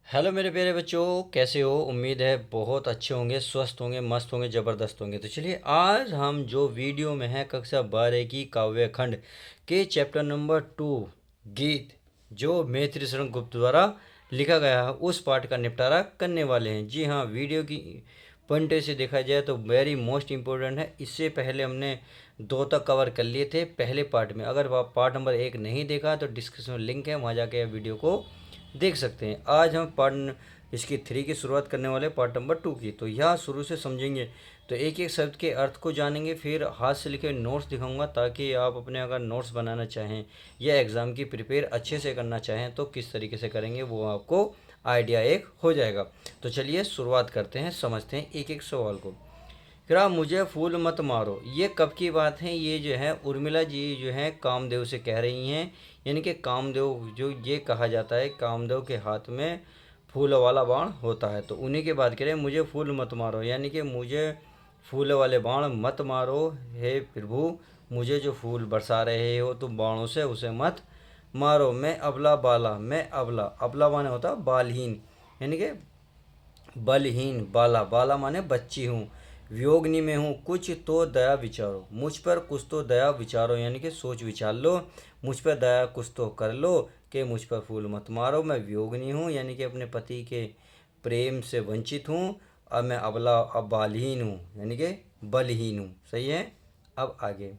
Hello मेरे प्यारे बच्चों, कैसे हो? उम्मीद है बहुत अच्छे होंगे, स्वस्थ होंगे, मस्त होंगे, ज़बरदस्त होंगे। तो चलिए, आज हम जो वीडियो में हैं कक्षा 12 की काव्य खंड के चैप्टर नंबर 2 गीत, जो मैथिली शरण गुप्त द्वारा लिखा गया है, उस पार्ट का निपटारा करने वाले हैं। जी हाँ, वीडियो की पॉइंट से देखा जाए तो वेरी मोस्ट इम्पोर्टेंट है। इससे पहले हमने 2 तक कवर कर लिए थे पहले पार्ट में। अगर आप पार्ट नंबर 1 नहीं देखा तो डिस्क्रिप्शन में लिंक है, वहाँ जाके वीडियो को देख सकते हैं। आज हम पार्ट इसकी 3 की शुरुआत करने वाले पार्ट नंबर 2 की। तो यह शुरू से समझेंगे तो एक एक शब्द के अर्थ को जानेंगे, फिर हाथ से लिखे नोट्स दिखाऊंगा ताकि आप अपने अगर नोट्स बनाना चाहें या एग्ज़ाम की प्रिपेयर अच्छे से करना चाहें तो किस तरीके से करेंगे वो आपको आइडिया एक हो जाएगा। तो चलिए शुरुआत करते हैं, समझते हैं एक एक सवाल को। फिर आप मुझे फूल मत मारो, ये कब की बात है? ये जो है उर्मिला जी जो है कामदेव से कह रही हैं। यानी कि कामदेव, जो ये कहा जाता है कामदेव के हाथ में फूल वाला बाण होता है, तो उन्हीं की बात करें। मुझे फूल मत मारो यानी कि मुझे फूल वाले बाण मत मारो, हे प्रभु मुझे जो फूल बरसा रहे हो तुम बाणों से, उसे मत मारो। मैं अबला बाला, मैं अबला, अबला माने होता बालहीन, यानी कि बलहीन। बाला, बाला माने बच्ची हूँ। वियोगनी में हूँ, कुछ तो दया विचारो, मुझ पर कुछ तो दया विचारो, यानी कि सोच विचार लो, मुझ पर दया कुछ तो कर लो कि मुझ पर फूल मत मारो। मैं वियोगनी हूँ यानी कि अपने पति के प्रेम से वंचित हूँ। अब मैं अबला, अब बालहीन हूँ यानी कि बलहीन हूँ। सही है। अब आगे।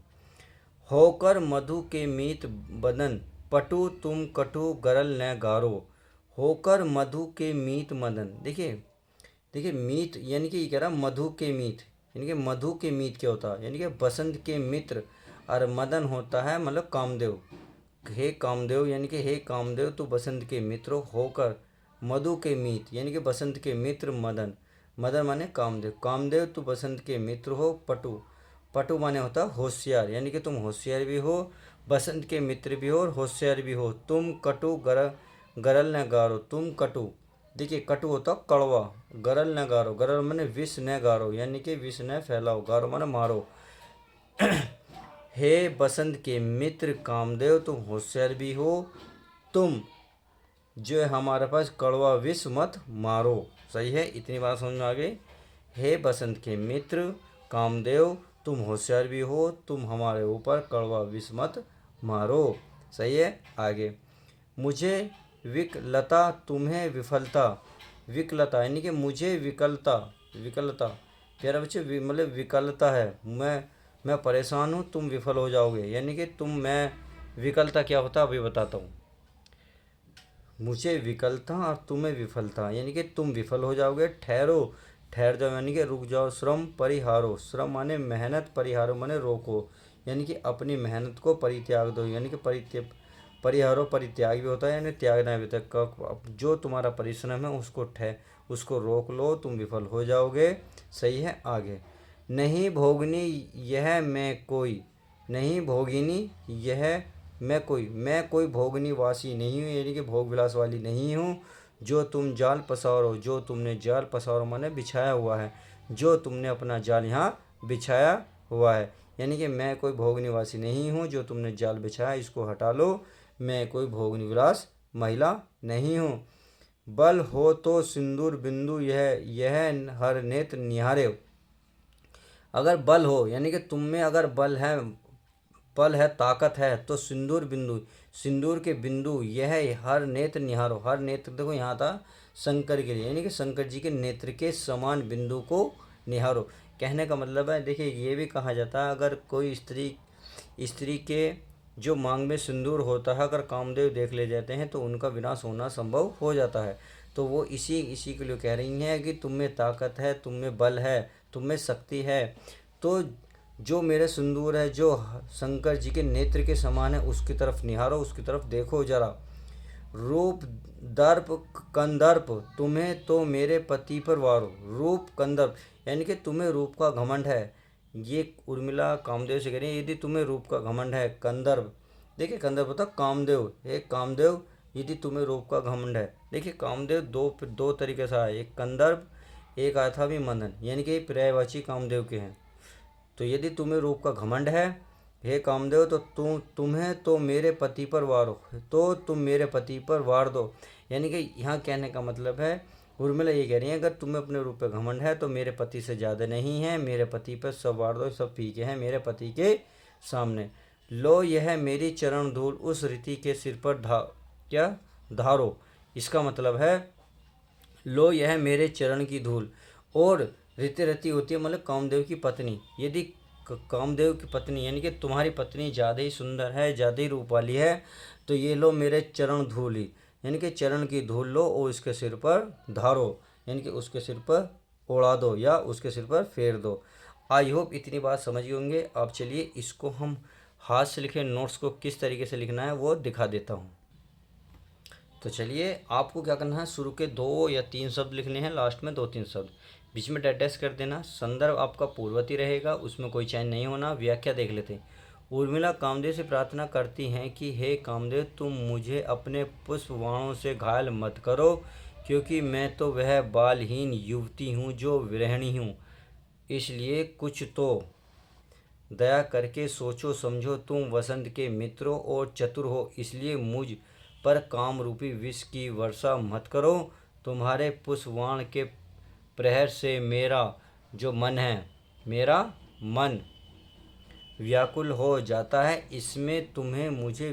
होकर मधु के मीत बदन, पटु तुम कटु गरल न गारो। होकर मधु के मीत मदन, देखिए देखिए मीत यानी कि ये कह रहा मधु के मीत, यानी कि मधु के मीत क्या होता है? यानी कि बसंत के मित्र। और मदन होता है मतलब कामदेव। हे कामदेव यानी कि हे कामदेव तू बसंत के मित्र होकर मधु के मीत, यानी कि बसंत के मित्र मदन। मदन माने कामदेव, कामदेव तू बसंत के मित्र हो। पटु, पटु माने होता होशियार, यानी कि तुम होशियार भी हो, बसंत के मित्र भी हो और होशियार भी हो। तुम कटु गरल न गारो, तुम कटु, देखिए कटु होता कड़वा। गरल न गारो, गरल माने विष न गारो, यानी कि विष न फैलाओ, गारो माने मारो। हे बसंत के मित्र कामदेव तुम होशियार भी हो, तुम जो है हमारे पास कड़वा विष मत मारो। सही है, इतनी बात समझ में आ गई। हे बसंत के मित्र कामदेव तुम होशियार भी हो, तुम हमारे ऊपर कड़वा विष मत मारो। सही है। आगे। मुझे विकलता तुम्हें विफलता, विकलता यानी कि मुझे विकलता, विकलता प्यारा बच्चे मतलब विकलता है, मैं परेशान हूँ, तुम विफल हो जाओगे, यानी कि तुम, मैं विकलता क्या होता है अभी बताता हूँ। मुझे विकलता और तुम्हें विफलता, यानी कि तुम विफल हो जाओगे। ठहरो, ठहर जाओ यानी कि रुक जाओ। श्रम परिहारो, श्रम माने मेहनत, परिहारो माने रोको, यानी कि अपनी मेहनत को परित्याग दो, यानी कि परिहारो परित्याग भी होता है, यानी त्यागना भी होता है। जो तुम्हारा परिश्रम है उसको रोक लो, तुम विफल हो जाओगे। सही है। आगे। नहीं भोगनी यह मैं कोई, नहीं भोगिनी यह मैं कोई भोगनी वासी नहीं हूँ, यानी कि भोग विलास वाली नहीं हूँ। जो तुम जाल पसारो, जो तुमने जाल पसारो माने बिछाया हुआ है, जो तुमने अपना जाल यहाँ बिछाया हुआ है, यानी कि मैं कोई भोग निवासी नहीं हूँ। जो तुमने जाल बिछाया इसको हटा लो, मैं कोई भोग निवास महिला नहीं हूँ। बल हो तो सिंदूर बिंदु यह हर नेत्र निहारे, अगर बल हो यानी कि तुम में अगर बल है, ताकत है, तो सिंदूर बिंदु, सिंदूर के बिंदु यह हर नेत्र निहारो। हर नेत्र देखो यहाँ था शंकर के लिए, यानी कि शंकर जी के नेत्र के समान बिंदु को निहारो। कहने का मतलब है, देखिए ये भी कहा जाता है अगर कोई स्त्री के जो मांग में सिंदूर होता है अगर कामदेव देख ले जाते हैं तो उनका विनाश होना संभव हो जाता है। तो वो इसी इसी के लिए कह रही हैं कि तुम में ताकत है, तुम में बल है, तुम में शक्ति है, तो जो मेरे सिंदूर है जो शंकर जी के नेत्र के समान है उसकी तरफ निहारो, उसकी तरफ देखो जरा। रूप दर्प कंदर्प तुम्हें तो मेरे पति पर वारो, रूप कंदर्प यानी कि तुम्हें रूप का घमंड है। ये उर्मिला कामदेव से कह रही है, यदि तुम्हें रूप का घमंड है। कंदर्प, देखिए कंदर्प होता कामदेव, एक कामदेव, यदि तुम्हें रूप का घमंड है। देखिए कामदेव दो तरीके से आए, एक कंदर्प, एक आया था भी मदन, यानी कि पर्यायवाची कामदेव के हैं। तो यदि तुम्हें रूप का घमंड है हे कामदेव तो तुम्हें तो मेरे पति पर वारो, तो तुम मेरे पति पर वार दो, यानी कि यहाँ कहने का मतलब है, उर्मिला ये कह रही है अगर तुम्हें अपने रूप पे घमंड है तो मेरे पति से ज़्यादा नहीं है, मेरे पति पर सब वार दो, सब फीके हैं मेरे पति के सामने। लो यह मेरी चरण धूल उस रीति के सिर पर क्या धारो। इसका मतलब है लो यह मेरे चरण की धूल। और रीति रति होती है मतलब कामदेव की पत्नी। यदि कामदेव की पत्नी यानी कि तुम्हारी पत्नी ज़्यादा ही सुंदर है, ज़्यादा ही रूप वाली है, तो ये लो मेरे चरण धूल ही, यानी कि चरण की धूल लो और उसके सिर पर धारो, यानी कि उसके सिर पर उड़ा दो या उसके सिर पर फेर दो। आई होप इतनी बात समझ गए होंगे। अब चलिए इसको हम हाथ से लिखे नोट्स को किस तरीके से लिखना है वो दिखा देता हूँ। तो चलिए आपको क्या करना है, शुरू के 2 या 3 शब्द लिखने हैं, लास्ट में 2-3 शब्द, बीच में डैश डैश कर देना। संदर्भ आपका पूर्ववर्ती रहेगा, उसमें कोई चेंज नहीं होना। व्याख्या देख लेते हैं। उर्मिला कामदेव से प्रार्थना करती हैं कि हे कामदेव तुम मुझे अपने पुष्प बाणों से घायल मत करो, क्योंकि मैं तो वह बालहीन युवती हूँ जो विरहिणी हूँ। इसलिए कुछ तो दया करके सोचो समझो, तुम वसंत के मित्रों और चतुर हो, इसलिए मुझ पर काम रूपी विष की वर्षा मत करो। तुम्हारे पुष्पवाण के प्रहर से मेरा जो मन है, मेरा मन व्याकुल हो जाता है। इसमें तुम्हें मुझे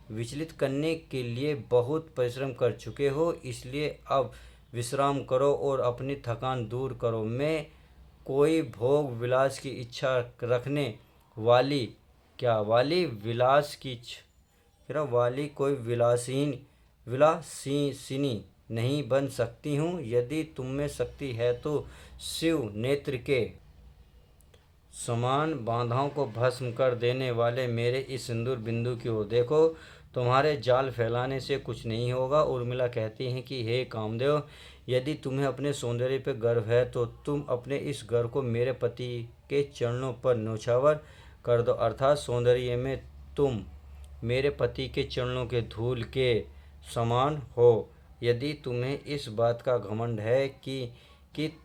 विचलित करने के लिए बहुत परिश्रम कर चुके हो, इसलिए अब विश्राम करो और अपनी थकान दूर करो। मैं कोई भोग विलास की इच्छा रखने वाली क्या वाली विलास की क्या वाली कोई विलासिनी नहीं बन सकती हूँ। यदि तुममें शक्ति है तो शिव नेत्र के समान बाधाओं को भस्म कर देने वाले मेरे इस सिंदूर बिंदु की ओर देखो, तुम्हारे जाल फैलाने से कुछ नहीं होगा। उर्मिला कहती हैं कि हे कामदेव, यदि तुम्हें अपने सौंदर्य पर गर्व है तो तुम अपने इस गर्व को मेरे पति के चरणों पर न्योछावर कर दो, अर्थात सौंदर्य में तुम मेरे पति के चरणों के धूल के समान हो। यदि तुम्हें इस बात का घमंड है कि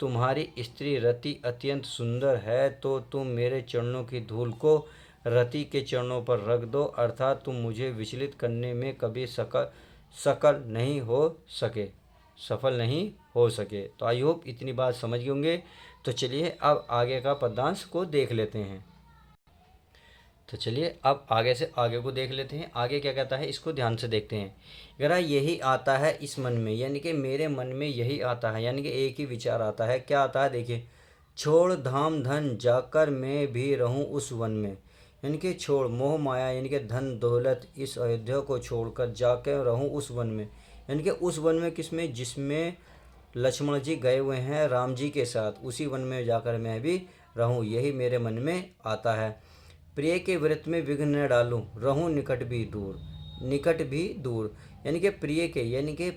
तुम्हारी स्त्री रति अत्यंत सुंदर है, तो तुम मेरे चरणों की धूल को रति के चरणों पर रख दो, अर्थात तुम मुझे विचलित करने में कभी सफल नहीं हो सके। तो आई होप इतनी बात समझ गए होंगे। तो चलिए अब आगे का पद्यांश को देख लेते हैं। तो चलिए अब आगे से आगे को देख लेते हैं। आगे क्या कहता है इसको ध्यान से देखते हैं। अगर यही आता है इस मन में, यानी कि मेरे मन में यही आता है, यानी कि एक ही विचार आता है। क्या आता है देखिए, छोड़ धाम धन जाकर मैं भी रहूं उस वन में। यानी कि छोड़ मोह माया यानी कि धन दौलत इस अयोध्या को छोड़कर जाकर रहूं उस वन में। यानी कि उस वन में किसमें, जिसमें लक्ष्मण जी गए हुए हैं राम जी के साथ, उसी वन में जाकर मैं भी रहूं, यही मेरे मन में आता है। प्रिय के व्रत में विघ्न न डालूं, रहूं निकट भी दूर। यानी कि प्रिय के यानी कि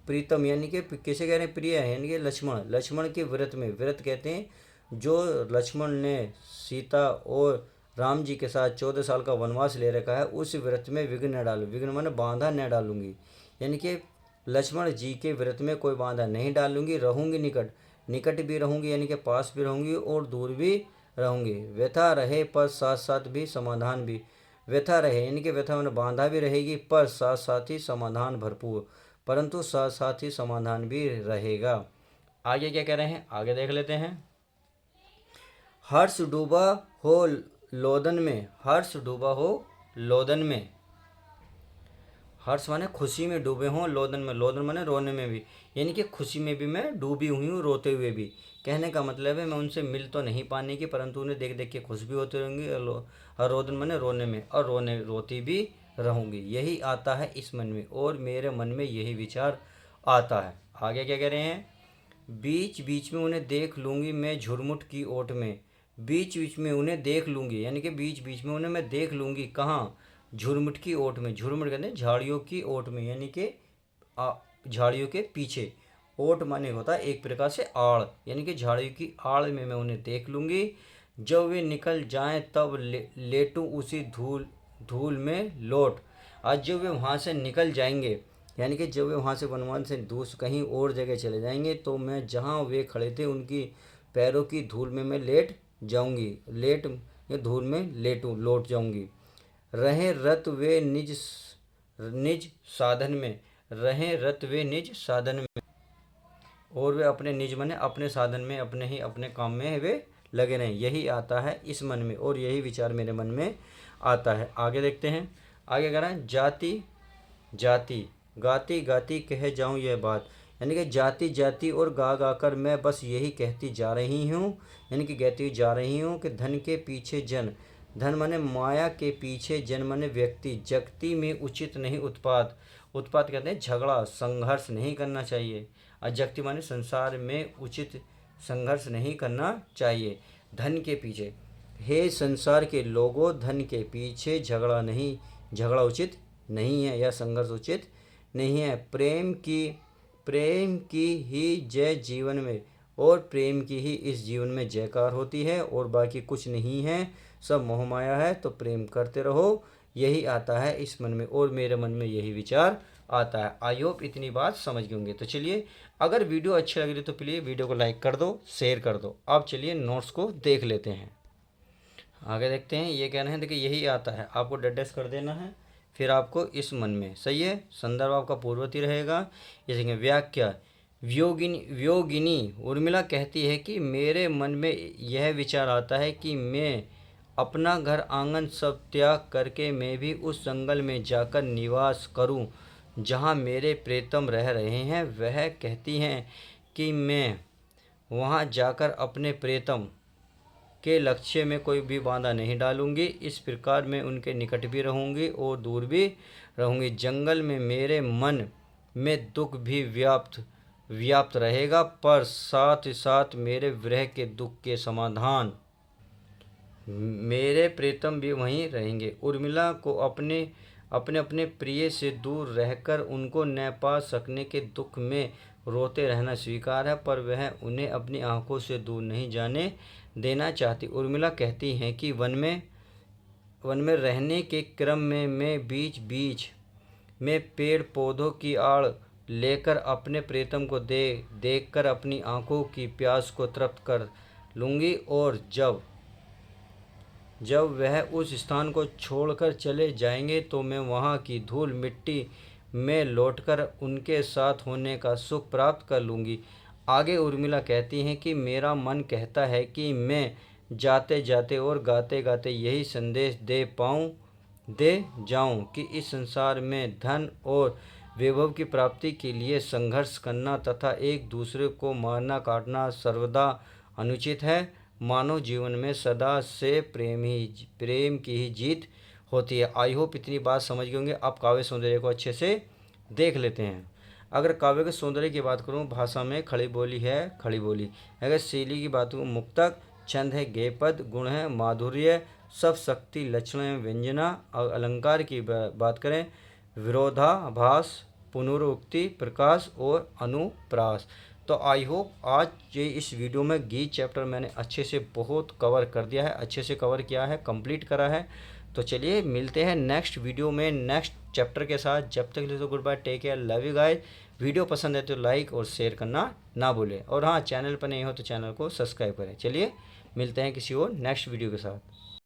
प्रीतम, यानी कि किसे कह रहे हैं, प्रिय है यानी कि लक्ष्मण के व्रत में, व्रत कहते हैं जो लक्ष्मण ने सीता और राम जी के साथ 14 साल का वनवास ले रखा है, उस व्रत में विघ्न न डालूं। विघ्न माने बाधा न डालूंगी, यानी कि लक्ष्मण जी के व्रत में कोई बाधा नहीं डालूंगी। रहूंगी निकट भी रहूंगी, यानी कि पास भी रहूंगी और दूर भी रहूंगी। व्यथा रहे पर साथ साथ भी समाधान भी। व्यथा रहे यानी कि व्यथा में बांधा भी रहेगी, पर साथ साथ ही समाधान भरपूर, परंतु साथ साथ ही समाधान भी रहेगा। आगे क्या कह रहे हैं, आगे देख लेते हैं। हर्ष डूबा हो लोदन में, हर्ष डूबा हो लोदन में। हर्ष माने खुशी में डूबे हों, लोदन माने रोने में भी, यानी कि खुशी में भी मैं डूबी हुई हूँ, रोते हुए भी। कहने का मतलब है मैं उनसे मिल तो नहीं पाने की, परंतु उन्हें देख देख के खुश भी होते रहूँगी, और रोदन माने रोने में, और रोती भी रहूँगी। यही आता है इस मन में, और मेरे मन में यही विचार आता है। आगे क्या कह रहे हैं, बीच बीच में उन्हें देख लूँगी मैं झुरमुट की ओट में। बीच बीच में उन्हें देख लूँगी, यानी कि बीच बीच में उन्हें मैं देख लूँगी, कहाँ, झुरमुट की ओट में। झुरमुट कहते हैं झाड़ियों की ओट में, यानी कि झाड़ियों के पीछे। ओट माने होता है एक प्रकार से आड़, यानी कि झाड़ियों की आड़ में मैं उन्हें देख लूँगी। जब वे निकल जाएं तब लेटूं उसी धूल में लौट। आज जब वे वहाँ से निकल जाएंगे, यानी कि जब वे वहाँ से वनवान से दूसरी कहीं और जगह चले जाएंगे, तो मैं जहाँ वे खड़े थे उनकी पैरों की धूल में मैं लेट जाऊँगी, धूल में लौट जाऊँगी। रहे रत वे निज साधन में, रहें रत वे निज साधन में, और वे अपने निज माने अपने साधन में, अपने ही अपने काम में वे लगे रहें। यही आता है इस मन में, और यही विचार मेरे मन में आता है। आगे देखते हैं। आगे कह रहा है जाति जाति गाती गाती कह जाऊं यह बात, यानी कि जाति जाति और गा गा कर मैं बस यही कहती जा रही हूँ, यानी कि कहती जा रही हूँ कि धन के पीछे जन, धन माने माया के पीछे, जन माने व्यक्ति, जगती में उचित नहीं उत्पात, उत्पात कहते हैं झगड़ा, संघर्ष नहीं करना चाहिए। और जगती माने संसार में उचित संघर्ष नहीं करना चाहिए। धन के पीछे, हे संसार के लोगों, धन के पीछे झगड़ा नहीं, झगड़ा उचित नहीं है या संघर्ष उचित नहीं है। प्रेम की ही जय जीवन में, और प्रेम की ही इस जीवन में जयकार होती है, और बाकी कुछ नहीं है, सब मोहमाया है। तो प्रेम करते रहो, यही आता है इस मन में, और मेरे मन में यही विचार आता है। आई होप इतनी बात समझ गए होंगे। तो चलिए, अगर वीडियो अच्छी लग रही तो प्लीज़ वीडियो को लाइक कर दो, शेयर कर दो। अब चलिए नोट्स को देख लेते हैं। आगे देखते हैं। ये कहना है देखिए यही आता है, आपको डडेस कर देना है, फिर आपको इस मन में, सही है। संदर्भ आपका पूर्ववर्ती रहेगा। जैसे व्याख्या, व्योगिनी उर्मिला कहती है कि मेरे मन में यह विचार आता है कि मैं अपना घर आंगन सब त्याग करके मैं भी उस जंगल में जाकर निवास करूं जहां मेरे प्रेतम रह रहे हैं। वह कहती हैं कि मैं वहां जाकर अपने प्रेतम के लक्ष्य में कोई भी बाधा नहीं डालूंगी। इस प्रकार मैं उनके निकट भी रहूंगी और दूर भी रहूंगी। जंगल में मेरे मन में दुख भी व्याप्त रहेगा, पर साथ ही साथ मेरे विरह के दुख के समाधान मेरे प्रीतम भी वहीं रहेंगे। उर्मिला को अपने अपने प्रिय से दूर रहकर उनको न पा सकने के दुख में रोते रहना स्वीकार है, पर वह उन्हें अपनी आंखों से दूर नहीं जाने देना चाहती। उर्मिला कहती हैं कि वन में रहने के क्रम में मैं बीच बीच में पेड़ पौधों की आड़ लेकर अपने प्रीतम को देखकर अपनी आंखों की प्यास को तृप्त कर लूँगी, और जब वह उस स्थान को छोड़कर चले जाएंगे तो मैं वहाँ की धूल मिट्टी में लौटकर उनके साथ होने का सुख प्राप्त कर लूँगी। आगे उर्मिला कहती हैं कि मेरा मन कहता है कि मैं जाते जाते और गाते गाते यही संदेश दे जाऊं कि इस संसार में धन और वैभव की प्राप्ति के लिए संघर्ष करना तथा एक दूसरे को मारना काटना सर्वदा अनुचित है। मानव जीवन में सदा से प्रेम की ही जीत होती है। आई होप इतनी बात समझ गए होंगे। अब काव्य सौंदर्य को अच्छे से देख लेते हैं। अगर काव्य के सौंदर्य की बात करूं, भाषा में खड़ी बोली है खड़ी बोली, अगर शैली की बात करूं मुक्तक, छंद है गेयपद, गुण है माधुर्य, सब शक्ति लक्षण है व्यंजना। अलंकार की बात करें विरोधाभास, पुनरुक्ति, प्रकाश और अनुप्रास। तो आई होप आज ये इस वीडियो में गीत चैप्टर मैंने अच्छे से बहुत कवर कर दिया है, अच्छे से कवर किया है, कंप्लीट करा है। तो चलिए मिलते हैं नेक्स्ट वीडियो में नेक्स्ट चैप्टर के साथ। जब तक के लिए तो good bye, take care, love you guys. Video पसंद है तो लाइक और शेयर करना ना भूलें, और हाँ चैनल पर नहीं हो तो चैनल को सब्सक्राइब करें। चलिए मिलते हैं किसी और नेक्स्ट वीडियो के साथ।